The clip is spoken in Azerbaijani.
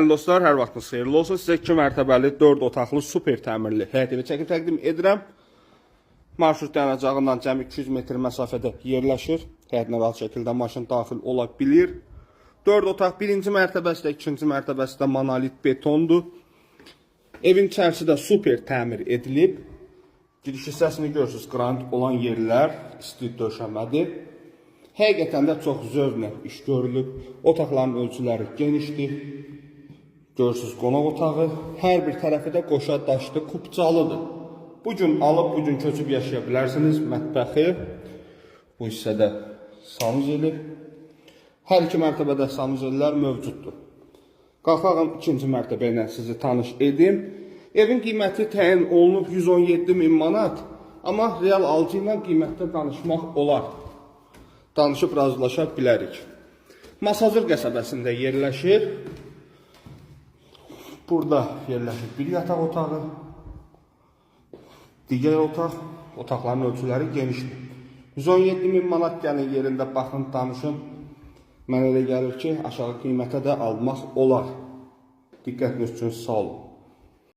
Dostlar, hər vaxtınız xeyirli olsun. Sizə 2 mərtəbəli 4 otaqlı super təmirli həyət evi çəkib təqdim edirəm. Marşrut dayanacağından cəmi 200 metr məsafədə yerləşir. Həyətinə rahat şəkildə maşın daxil ola bilir. 4 otaq, birinci mərtəbəsi də, ikinci mərtəbəsi də monolit betondur. Evin içərisi də super təmir edilib. Giriş hissəsini görürsünüz, qranit olan yerlər isti döşəmədir. Həqiqətən də çox zövqlə iş görülüb. Otaqların ölçüləri genişdir. Görürsünüz, qonaq otağı. Hər bir tərəfi də qoşa daşlı, kubcalıdır. Bugün alıb, bugün köçüb yaşaya bilərsiniz. Mətbəxi, bu hissədə sanuzeli. Hər iki mərtəbədə sanuzellər mövcuddur. Qalxağım ikinci mərtəbə ilə sizi tanış edim. Evin qiyməti təyin olunub 117.000 manat. Amma real alıcı ilə qiymətdə danışmaq olar. Danışıb razılaşa bilərik. Masazır qəsəbəsində yerləşir. Burada yerləşir bir yataq otağı. Digər otaq, otaqların ölçüləri genişdir. 117.000 manat gəlin yerində baxın, danışın. Mənə elə gəlir ki, aşağı qiymətə də almaq olar. Diqqətiniz üçün sağ olun.